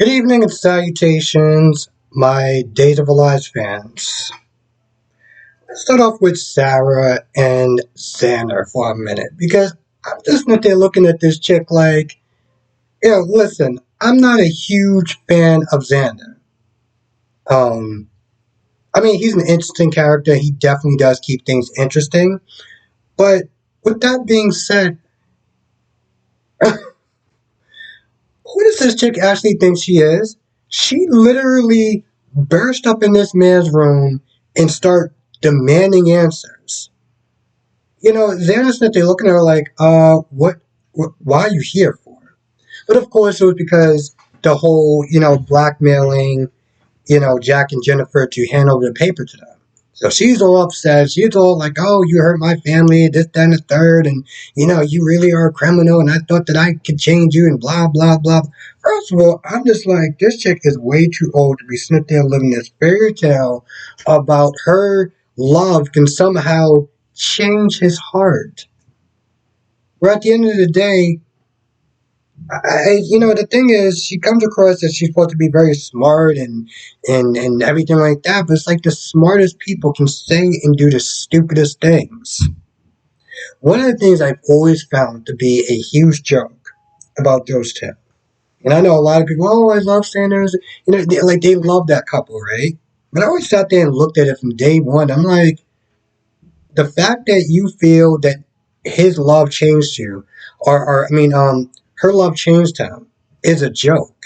Good evening and salutations, my Days of Our Lives fans. Let's start off with Sarah and Xander for a minute because I'm just not there looking at this chick like, listen, I'm not a huge fan of Xander. Um, I mean, he's an interesting character. He definitely does keep things interesting. But with that being said, who does this chick actually think she is? She literally burst up in this man's room and start demanding answers. Xana's that they're looking at her like, what, why are you here for? But of course, it was because the whole, blackmailing, Jack and Jennifer to hand over the paper to them. So she's all upset. She's all like, oh, you hurt my family, this, that, and the third, and, you really are a criminal, and I thought that I could change you, and blah, blah, blah. First of all, I'm just like, this chick is way too old to be sitting there living this fairy tale about her love can somehow change his heart. Where at the end of the day, the thing is, she comes across as she's supposed to be very smart and everything like that, but it's like the smartest people can say and do the stupidest things. One of the things I've always found to be a huge joke about those two, and I know a lot of people, oh, I love Sanders, they love that couple, right? But I always sat there and looked at it from day one. I'm like, the fact that you feel that his love changed you, her love changed him, is a joke.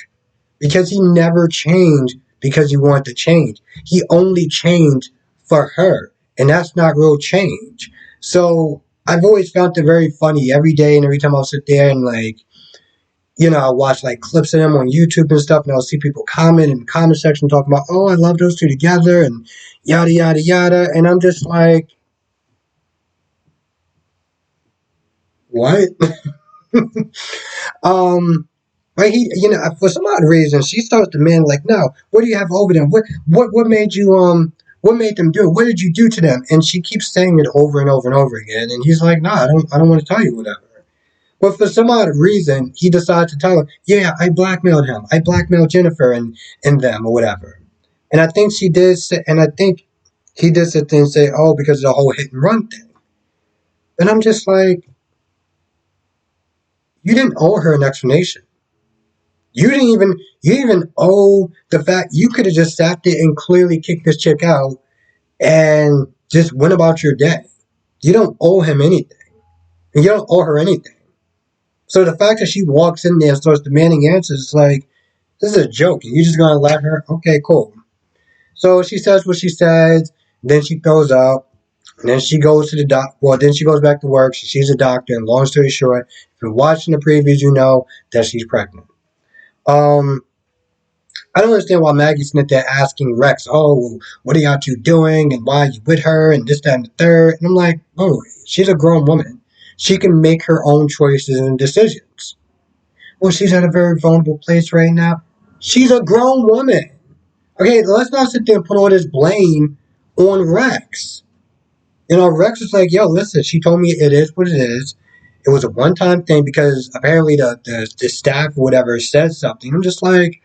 Because he never changed because he wanted to change. He only changed for her. And that's not real change. So I've always found it very funny every day and every time I'll sit there and I'll watch like clips of them on YouTube and stuff and I'll see people comment in the comment section talking about, oh, I love those two together and yada yada yada. And I'm just like, what? But for some odd reason, she starts demanding, like, no, what do you have over them? What made you, what made them do it? What did you do to them? And she keeps saying it over and over and over again. And he's like, no, I don't want to tell you whatever. But for some odd reason, he decides to tell her, yeah, I blackmailed him. I blackmailed Jennifer and them or whatever. And I think she did say, and I think he did sit there and say, oh, because of the whole hit and run thing. And I'm just like, you didn't owe her an explanation. You didn't even owe the fact you could have just sat there and clearly kicked this chick out and just went about your day. You don't owe him anything. And you don't owe her anything. So the fact that she walks in there and starts demanding answers, it's like, this is a joke. And you're just gonna let her? Okay, cool. So she says what she says, then she goes up, and then she goes to the then she goes back to work, she sees a doctor, and long story short, if you're watching the previews, you know that she's pregnant. Um, I don't understand why Maggie's sitting there asking Rex, oh, what are y'all two doing? And why are you with her? And this, that, and the third. And I'm like, oh, she's a grown woman. She can make her own choices and decisions. Well, she's at a very vulnerable place right now. She's a grown woman. Okay, let's not sit there and put all this blame on Rex. Rex is like, yo, listen, she told me it is what it is. It was a one-time thing because apparently the staff or whatever said something. I'm just like,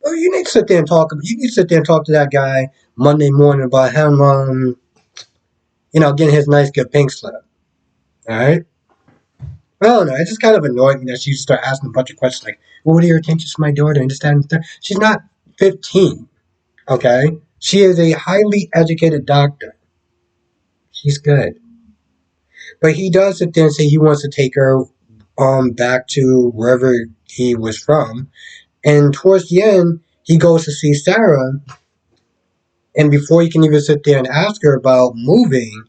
oh, you need to sit there and talk. You need to sit there and talk to that guy Monday morning about him, getting his nice good pink slip. All right. I don't know. It just kind of annoyed me that she started asking a bunch of questions like, well, what are your intentions for my daughter? And this, that, and the third. She's not 15. Okay. She is a highly educated doctor. She's good. But he does sit there and say he wants to take her back to wherever he was from. And towards the end, he goes to see Sarah. And before he can even sit there and ask her about moving,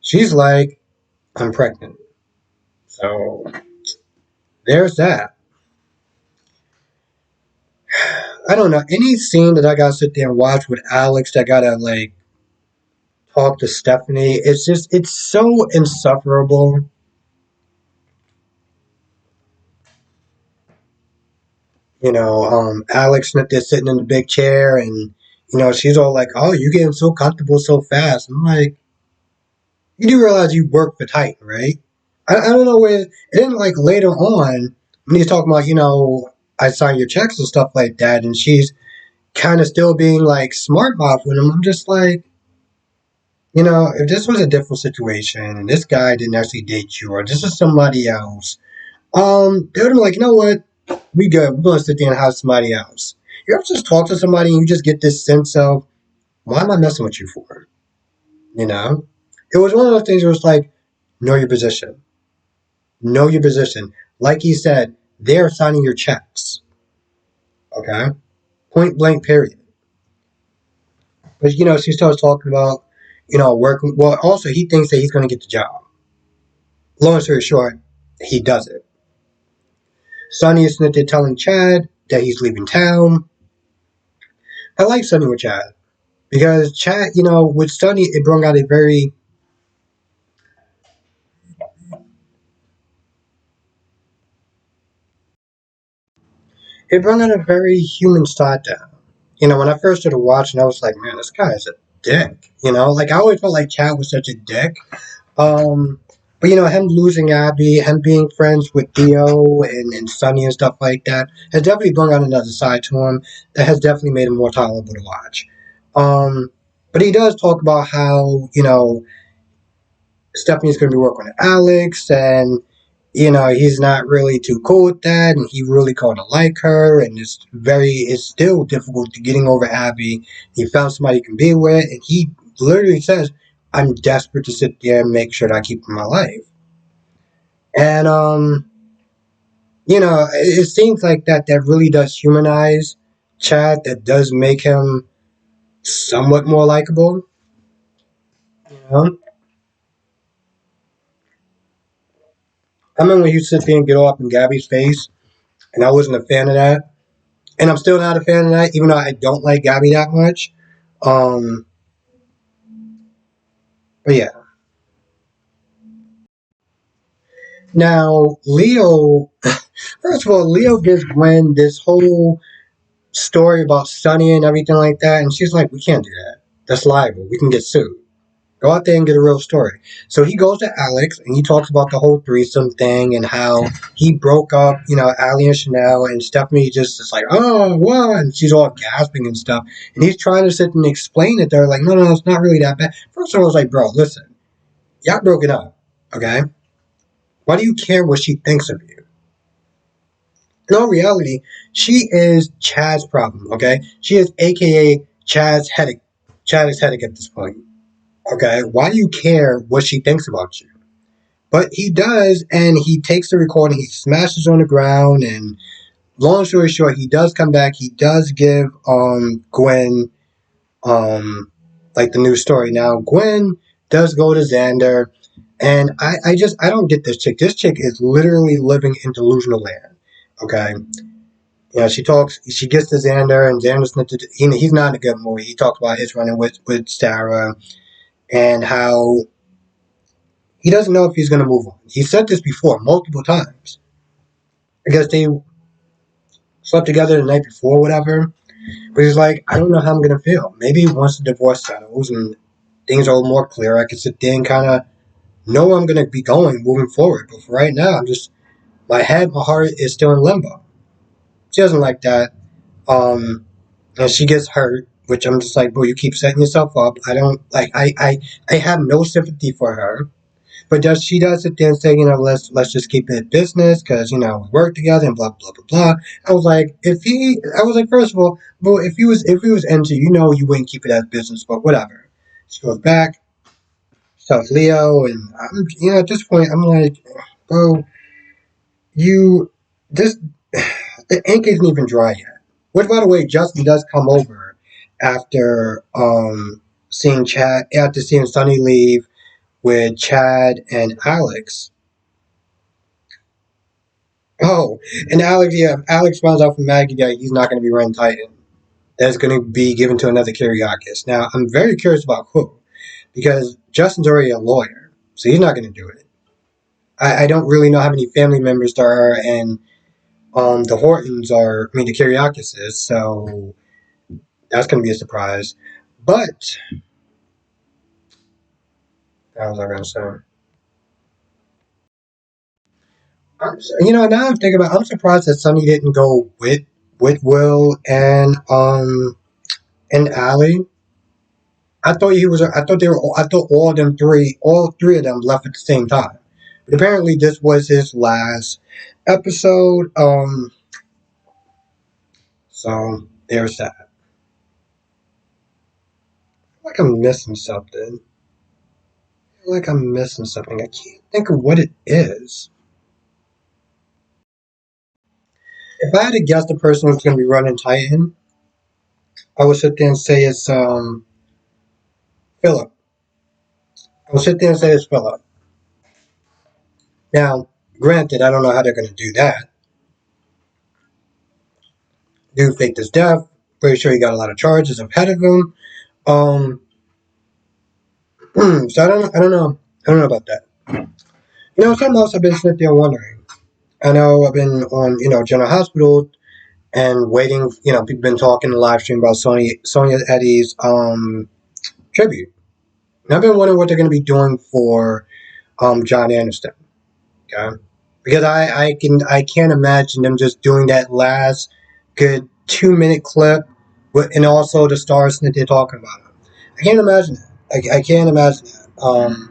she's like, I'm pregnant. So there's that. I don't know. Any scene that I gotta sit there and watch with Alex that gotta like talk to Stephanie, it's so insufferable. Alex sitting in the big chair and she's all like, oh, you're getting so comfortable so fast. I'm like, you do realize you work for Titan, right? I don't know where it didn't like later on when he's talking about, I sign your checks and stuff like that. And she's kind of still being like smart mouth with him. I'm just like, if this was a different situation and this guy didn't actually date you or this is somebody else, they would be like, you know what? We good. We're going to sit there and have somebody else. You ever just talk to somebody and you just get this sense of, why am I messing with you for? You know? It was one of those things where it's like, know your position. Know your position. Like he said, they're signing your checks. Okay? Point blank, period. But, she starts talking about, working. Well, also, he thinks that he's going to get the job. Long story short, he does it. Sonny is snitching telling Chad that he's leaving town. I like Sonny with Chad because Chad, with Sonny, it brought out a very, human side to him. When I first started watching, I was like, man, this guy is a dick. Like I always felt like Chad was such a dick. Um, but him losing Abby, him being friends with Theo and Sonny and stuff like that has definitely brought out another side to him that has definitely made him more tolerable to watch. Um, but he does talk about how Stephanie's going to be working with Alex, and he's not really too cool with that, and he really kind of like her, and it's still difficult to getting over Abby. He found somebody he can be with, and he literally says, "I'm desperate to sit there and make sure that I keep in my life." And it seems like that really does humanize Chad. That does make him somewhat more likable. You know, I remember when he sit there and get all up in Gabby's face, and I wasn't a fan of that. And I'm still not a fan of that, even though I don't like Gabby that much. Um, but yeah. Now, Leo, first of all, Leo gives Gwen this whole story about Sunny and everything like that, and she's like, we can't do that. That's liable. We can get sued. Go out there and get a real story. So he goes to Alex and he talks about the whole threesome thing and how he broke up, Allie and Chanel, and Stephanie just is like, oh, what? And she's all gasping and stuff. And he's trying to sit and explain it. They're like, no, no, it's not really that bad. First of all, I was like, bro, listen, y'all broke it up, okay? Why do you care what she thinks of you? In all reality, she is Chad's problem, okay? She is AKA Chad's headache. Chad is headache at this point, okay? Why do you care what she thinks about you? But he does, and he takes the recording, he smashes on the ground, and long story short, he does come back. He does give Gwen like the new story. Now Gwen does go to Xander, and I don't get this chick. This chick is literally living in delusional land. Okay. She gets to Xander, and Xander's not, he's not in a good mood. He talks about his running with Sarah and how he doesn't know if he's going to move on. He said this before multiple times. I guess they slept together the night before, whatever. But he's like, I don't know how I'm gonna feel. Maybe once the divorce settles and things are a little more clear, I can sit there and kind of know where I'm gonna be going moving forward. But for right now, I'm just my heart is still in limbo. She doesn't like that. Um, and she gets hurt, which I'm just like, bro, you keep setting yourself up. I don't like. I have no sympathy for her. But she does sit there and say, let's just keep it business because we work together and blah blah blah blah. I was like, first of all, well, if he was into, you wouldn't keep it as business, but whatever. She goes back, tells Leo, and at this point, I'm like, bro, you this the ink isn't even dry yet. Which, by the way, Justin does come over after seeing Sunny leave with Chad and Alex. Oh, and Alex, yeah, Alex finds out from Maggie that he's not going to be running Titan. That's going to be given to another Kyriakis. Now, I'm very curious about who, because Justin's already a lawyer, so he's not going to do it. I don't really know how many family members there are, and the Hortons the Kyriakises, so that's going to be a surprise. But, what was I going to say? Now I'm thinking about. I'm surprised that Sonny didn't go with Will and Allie. I thought he was. I thought they were. I thought all three of them left at the same time. But apparently, this was his last episode. So there's that. I feel like I'm missing something. I feel like I'm missing something. I can't think of what it is. If I had to guess the person who's going to be running Titan, I would sit there and say it's Philip. I would sit there and say it's Philip. Now, granted, I don't know how they're going to do that. Dude faked his death. Pretty sure he got a lot of charges ahead of him. Um, so I don't know. I don't know about that. Something else I've been sitting there wondering. I know I've been on, General Hospital and waiting. People been talking in the live stream about Sonya Eddie's tribute. And I've been wondering what they're going to be doing for John Anderson. Okay, because I can't imagine them just doing that last good 2 minute clip, and also the stars that they're talking about. I can't imagine that. I can't imagine that.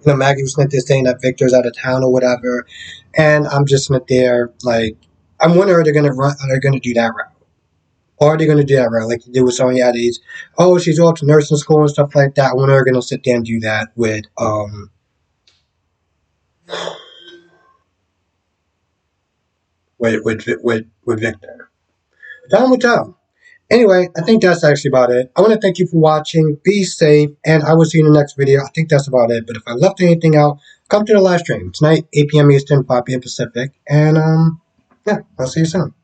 Maggie was sitting there saying that Victor's out of town or whatever, and I'm just sitting there like, I'm wondering, are they going to run? Are they going to do that route? Or are they going to do that route like they did with Sonya Eddie's? Oh, she's off to nursing school and stuff like that. I wonder if they're going to sit there and do that with Victor. Time will tell. Anyway, I think that's actually about it. I want to thank you for watching. Be safe, and I will see you in the next video. I think that's about it. But if I left anything out, come to the live stream tonight, 8 p.m. Eastern, 5 p.m. Pacific, and yeah, I'll see you soon.